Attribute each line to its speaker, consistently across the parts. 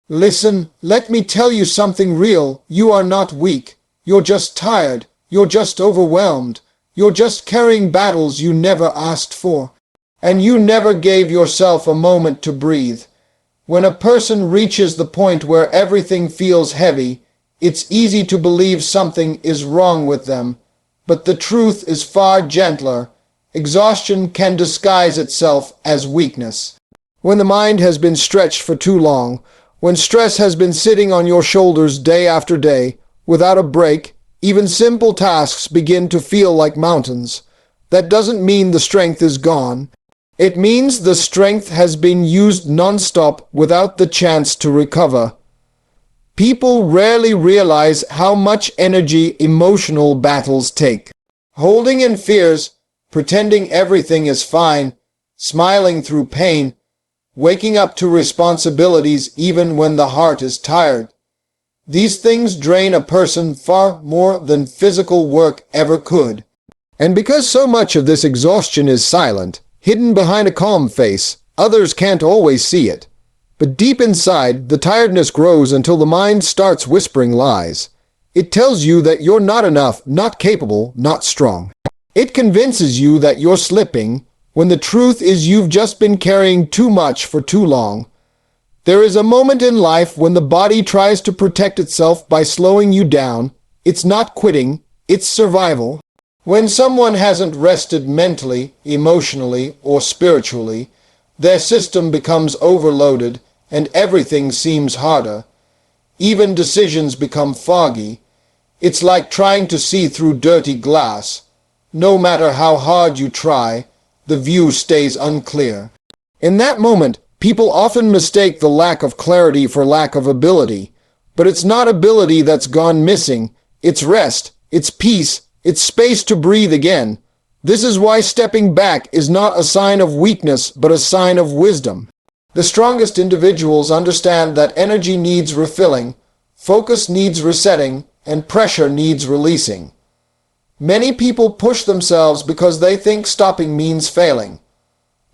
Speaker 1: Listen, let me tell you something real. You are not weak. You're just tired. You're just overwhelmed. You're just carrying battles you never asked for. And you never gave yourself a moment to breathe. When a person reaches the point where everything feels heavy, it's easy to believe something is wrong with them. But the truth is far gentler. Exhaustion can disguise itself as weakness. When the mind has been stretched for too long, when stress has been sitting on your shoulders day after day, without a break, even simple tasks begin to feel like mountains. That doesn't mean the strength is gone. It means the strength has been used non-stop without the chance to recover. People rarely realize how much energy emotional battles take. Holding in fears, pretending everything is fine, smiling through pain, waking up to responsibilities even when the heart is tired. These things drain a person far more than physical work ever could. And because so much of this exhaustion is silent, hidden behind a calm face, others can't always see it. But deep inside, the tiredness grows until the mind starts whispering lies. It tells you that you're not enough, not capable, not strong. It convinces you that you're slipping, when the truth is you've just been carrying too much for too long. There is a moment in life when the body tries to protect itself by slowing you down. It's not quitting, it's survival. When someone hasn't rested mentally, emotionally, or spiritually, their system becomes overloaded and everything seems harder. Even decisions become foggy. It's like trying to see through dirty glass. No matter how hard you try, the view stays unclear. In that moment, people often mistake the lack of clarity for lack of ability. But it's not ability that's gone missing. It's rest, it's peace, it's space to breathe again. This is why stepping back is not a sign of weakness, but a sign of wisdom. The strongest individuals understand that energy needs refilling, focus needs resetting, and pressure needs releasing. Many people push themselves because they think stopping means failing.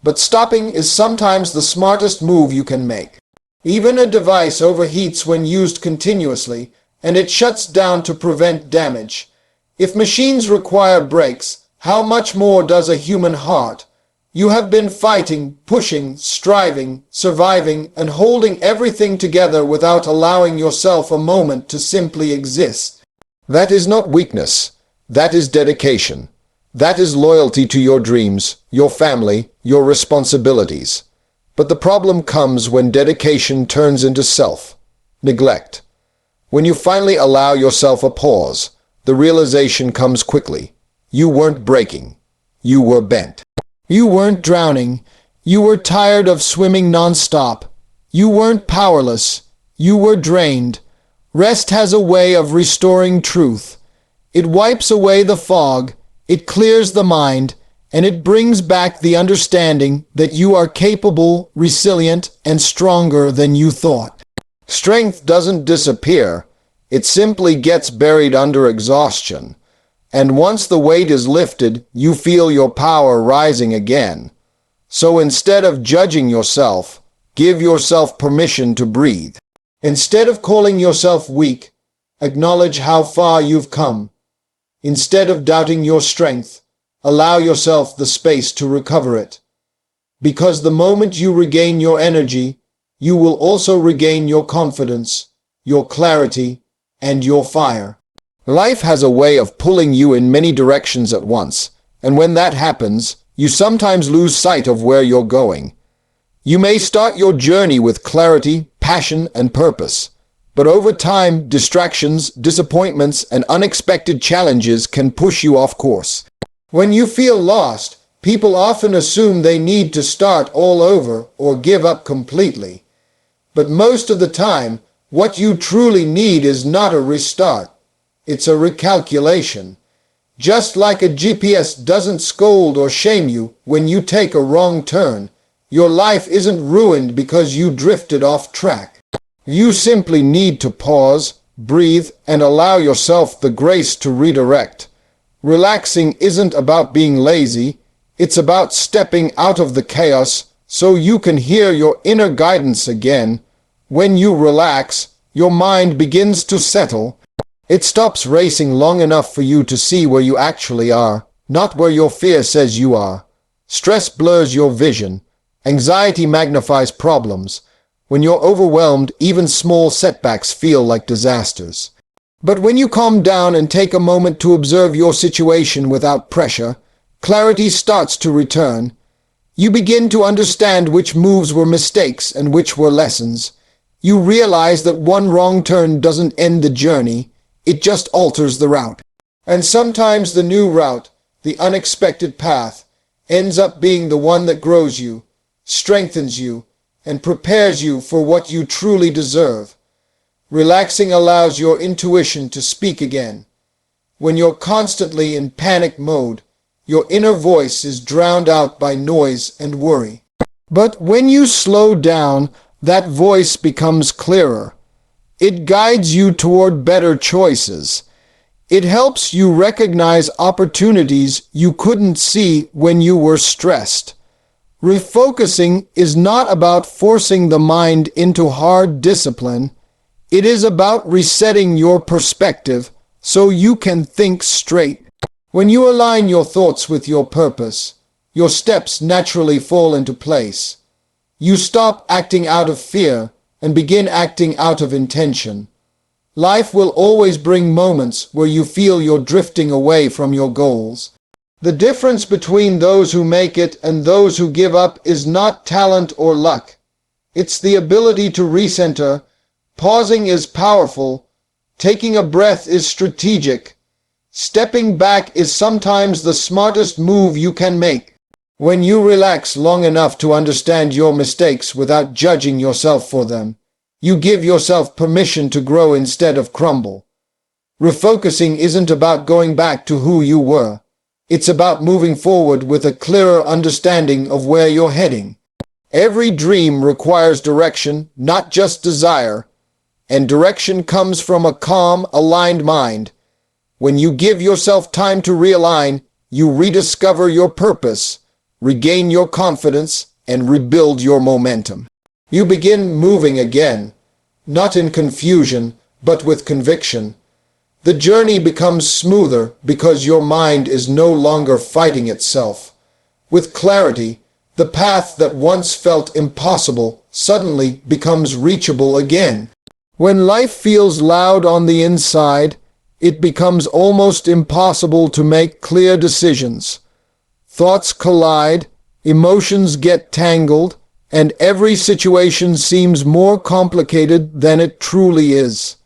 Speaker 1: But stopping is sometimes the smartest move you can make. Even a device overheats when used continuously, and it shuts down to prevent damage. If machines require breaks, how much more does a human heart? You have been fighting, pushing, striving, surviving, and holding everything together without allowing yourself a moment to simply exist. That is not weakness. That is dedication. That is loyalty to your dreams, your family, your responsibilities. But the problem comes when dedication turns into neglect. When you finally allow yourself a pause, the realization comes quickly. You weren't breaking. You were bent. You weren't drowning. You were tired of swimming non-stop. You weren't powerless. You were drained. Rest has a way of restoring truth. It wipes away the fog, it clears the mind, and it brings back the understanding that you are capable, resilient, and stronger than you thought. Strength doesn't disappear. It simply gets buried under exhaustion. And once the weight is lifted, you feel your power rising again. So instead of judging yourself, give yourself permission to breathe. Instead of calling yourself weak, acknowledge how far you've come. Instead of doubting your strength, allow yourself the space to recover it. Because the moment you regain your energy, you will also regain your confidence, your clarity, and your fire. Life has a way of pulling you in many directions at once, and when that happens, you sometimes lose sight of where you're going. You may start your journey with clarity, passion, and purpose. But over time, distractions, disappointments, and unexpected challenges can push you off course. When you feel lost, people often assume they need to start all over or give up completely. But most of the time, what you truly need is not a restart. It's a recalculation. Just like a GPS doesn't scold or shame you when you take a wrong turn, your life isn't ruined because you drifted off track. You simply need to pause, breathe, and allow yourself the grace to redirect. Relaxing isn't about being lazy, it's about stepping out of the chaos so you can hear your inner guidance again. When you relax, your mind begins to settle. It stops racing long enough for you to see where you actually are, not where your fear says you are. Stress blurs your vision. Anxiety magnifies problems. When you're overwhelmed, even small setbacks feel like disasters. But when you calm down and take a moment to observe your situation without pressure, clarity starts to return. You begin to understand which moves were mistakes and which were lessons. You realize that one wrong turn doesn't end the journey, it just alters the route. And sometimes the new route, the unexpected path, ends up being the one that grows you, strengthens you, and prepares you for what you truly deserve. Relaxing allows your intuition to speak again. When you're constantly in panic mode, your inner voice is drowned out by noise and worry. But when you slow down, that voice becomes clearer. It guides you toward better choices. It helps you recognize opportunities you couldn't see when you were stressed. Refocusing is not about forcing the mind into hard discipline. It is about resetting your perspective so you can think straight. When you align your thoughts with your purpose, your steps naturally fall into place. You stop acting out of fear and begin acting out of intention. Life will always bring moments where you feel you're drifting away from your goals. The difference between those who make it and those who give up is not talent or luck. It's the ability to recenter. Pausing is powerful. Taking a breath is strategic. Stepping back is sometimes the smartest move you can make. When you relax long enough to understand your mistakes without judging yourself for them, you give yourself permission to grow instead of crumble. Refocusing isn't about going back to who you were. It's about moving forward with a clearer understanding of where you're heading. Every dream requires direction, not just desire. And direction comes from a calm, aligned mind. When you give yourself time to realign, you rediscover your purpose, regain your confidence, and rebuild your momentum. You begin moving again, not in confusion, but with conviction. The journey becomes smoother because your mind is no longer fighting itself. With clarity, the path that once felt impossible suddenly becomes reachable again. When life feels loud on the inside, it becomes almost impossible to make clear decisions. Thoughts collide, emotions get tangled, and every situation seems more complicated than it truly is.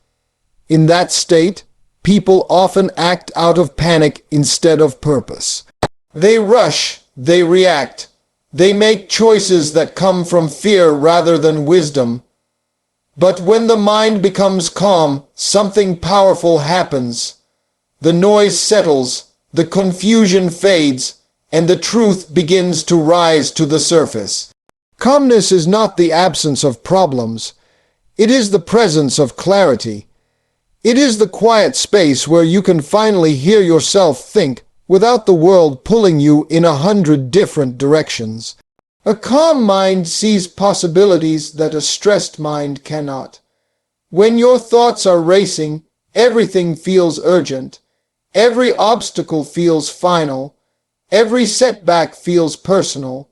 Speaker 1: In that state, people often act out of panic instead of purpose. They rush, they react, they make choices that come from fear rather than wisdom. But when the mind becomes calm, something powerful happens. The noise settles, the confusion fades, and the truth begins to rise to the surface. Calmness is not the absence of problems. It is the presence of clarity. It is the quiet space where you can finally hear yourself think without the world pulling you in 100 different directions. A calm mind sees possibilities that a stressed mind cannot. When your thoughts are racing, everything feels urgent. Every obstacle feels final. Every setback feels personal.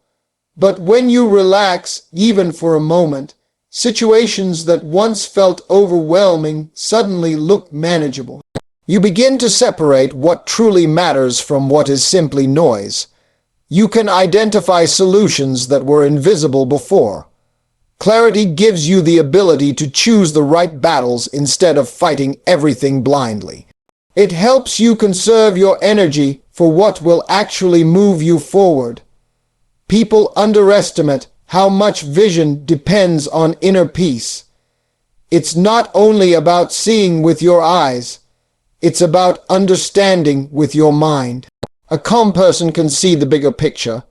Speaker 1: But when you relax, even for a moment, situations that once felt overwhelming suddenly look manageable. You begin to separate what truly matters from what is simply noise. You can identify solutions that were invisible before. Clarity gives you the ability to choose the right battles instead of fighting everything blindly. It helps you conserve your energy for what will actually move you forward. People underestimate how much vision depends on inner peace. It's not only about seeing with your eyes, it's about understanding with your mind. A calm person can see the bigger picture.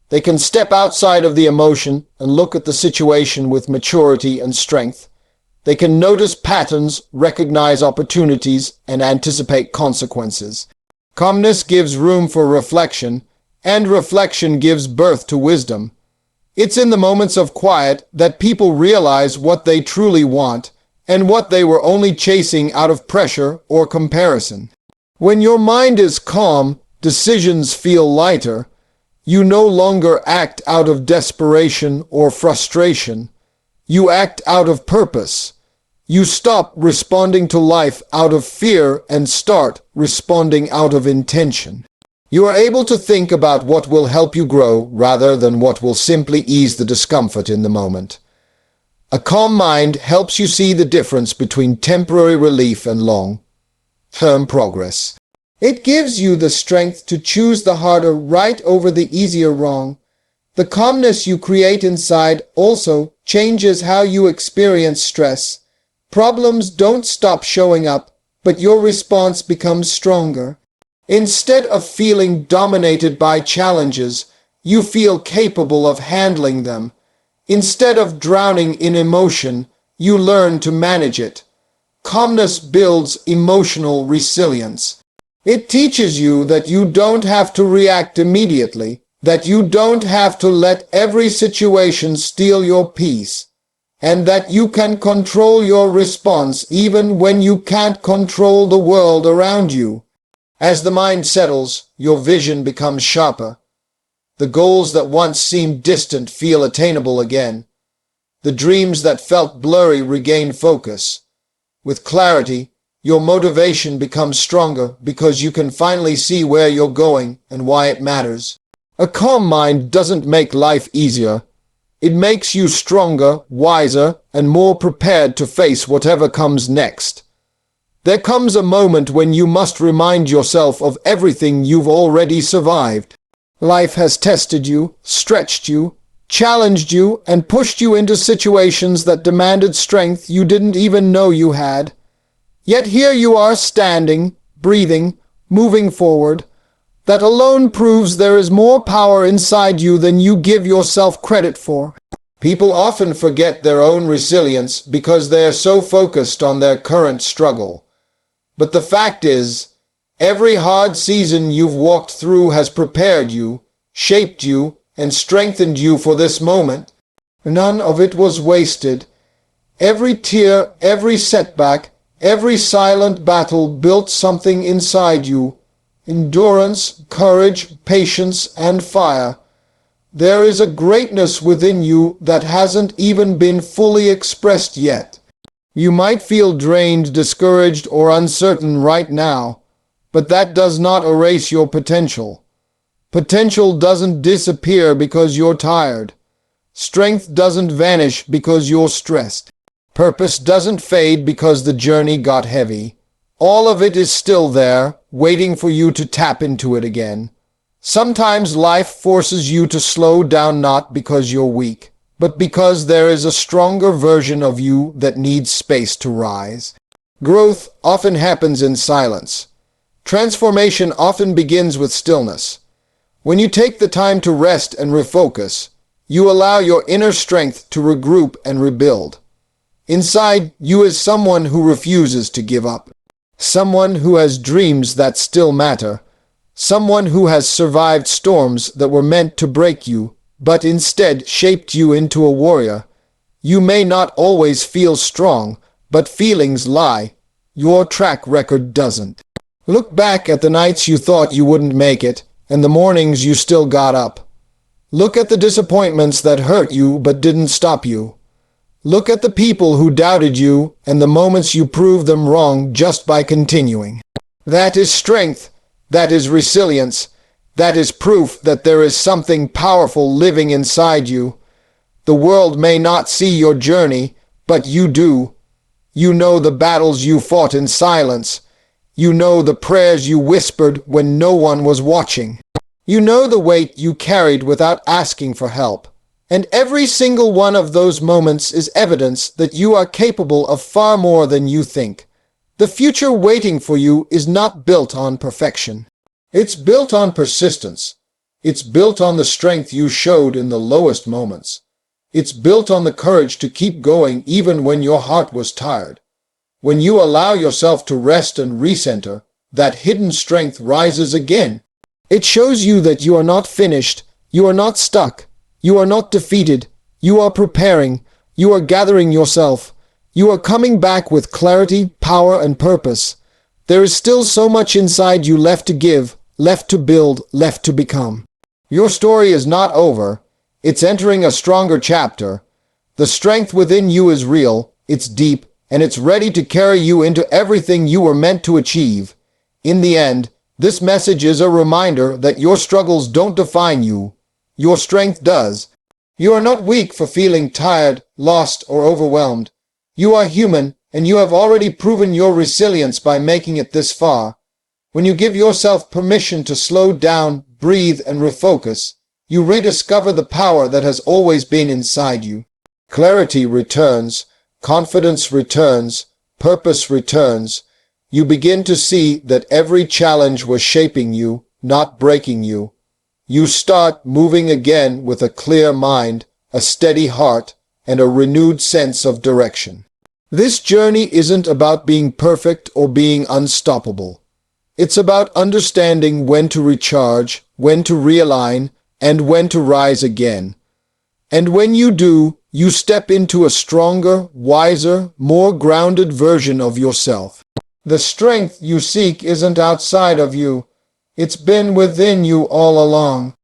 Speaker 1: They can step outside of the emotion and look at the situation with maturity and strength. They can notice patterns, recognize opportunities, and anticipate consequences. Calmness gives room for reflection, and reflection gives birth to wisdom. It's in the moments of quiet that people realize what they truly want and what they were only chasing out of pressure or comparison. When your mind is calm, decisions feel lighter. You no longer act out of desperation or frustration. You act out of purpose. You stop responding to life out of fear and start responding out of intention. You are able to think about what will help you grow rather than what will simply ease the discomfort in the moment. A calm mind helps you see the difference between temporary relief and long-term progress. It gives you the strength to choose the harder right over the easier wrong. The calmness you create inside also changes how you experience stress. Problems don't stop showing up, but your response becomes stronger. Instead of feeling dominated by challenges, you feel capable of handling them. Instead of drowning in emotion, you learn to manage it. Calmness builds emotional resilience. It teaches you that you don't have to react immediately, that you don't have to let every situation steal your peace, and that you can control your response even when you can't control the world around you. As the mind settles, your vision becomes sharper. The goals that once seemed distant feel attainable again. The dreams that felt blurry regain focus. With clarity, your motivation becomes stronger because you can finally see where you're going and why it matters. A calm mind doesn't make life easier. It makes you stronger, wiser, and more prepared to face whatever comes next. There comes a moment when you must remind yourself of everything you've already survived. Life has tested you, stretched you, challenged you, and pushed you into situations that demanded strength you didn't even know you had. Yet here you are standing, breathing, moving forward. That alone proves there is more power inside you than you give yourself credit for. People often forget their own resilience because they are so focused on their current struggle. But the fact is, every hard season you've walked through has prepared you, shaped you, and strengthened you for this moment. None of it was wasted. Every tear, every setback, every silent battle built something inside you. Endurance, courage, patience, and fire. There is a greatness within you that hasn't even been fully expressed yet. You might feel drained, discouraged, or uncertain right now, but that does not erase your potential. Potential doesn't disappear because you're tired. Strength doesn't vanish because you're stressed. Purpose doesn't fade because the journey got heavy. All of it is still there, waiting for you to tap into it again. Sometimes life forces you to slow down not because you're weak, but because there is a stronger version of you that needs space to rise. Growth often happens in silence. Transformation often begins with stillness. When you take the time to rest and refocus, you allow your inner strength to regroup and rebuild. Inside, you is someone who refuses to give up. Someone who has dreams that still matter. Someone who has survived storms that were meant to break you, but instead shaped you into a warrior. You may not always feel strong, but feelings lie. Your track record doesn't. Look back at the nights you thought you wouldn't make it, and the mornings you still got up. Look at the disappointments that hurt you but didn't stop you. Look at the people who doubted you and the moments you proved them wrong just by continuing. That is strength. That is resilience. That is proof that there is something powerful living inside you. The world may not see your journey, but you do. You know the battles you fought in silence. You know the prayers you whispered when no one was watching. You know the weight you carried without asking for help. And every single one of those moments is evidence that you are capable of far more than you think. The future waiting for you is not built on perfection. It's built on persistence. It's built on the strength you showed in the lowest moments. It's built on the courage to keep going even when your heart was tired. When you allow yourself to rest and recenter, that hidden strength rises again. It shows you that you are not finished, you are not stuck, You are not defeated. You are preparing. You are gathering yourself. You are coming back with clarity, power, and purpose. There is still so much inside you left to give, left to build, left to become. Your story is not over. It's entering a stronger chapter. The strength within you is real, it's deep, and it's ready to carry you into everything you were meant to achieve. In the end, this message is a reminder that your struggles don't define you. Your strength does. You are not weak for feeling tired, lost, or overwhelmed. You are human, and you have already proven your resilience by making it this far. When you give yourself permission to slow down, breathe, and refocus, you rediscover the power that has always been inside you. Clarity returns, confidence returns, purpose returns. You begin to see that every challenge was shaping you, not breaking you. You start moving again with a clear mind, a steady heart, and a renewed sense of direction. This journey isn't about being perfect or being unstoppable. It's about understanding when to recharge, when to realign, and when to rise again. And when you do, you step into a stronger, wiser, more grounded version of yourself. The strength you seek isn't outside of you. It's been within you all along.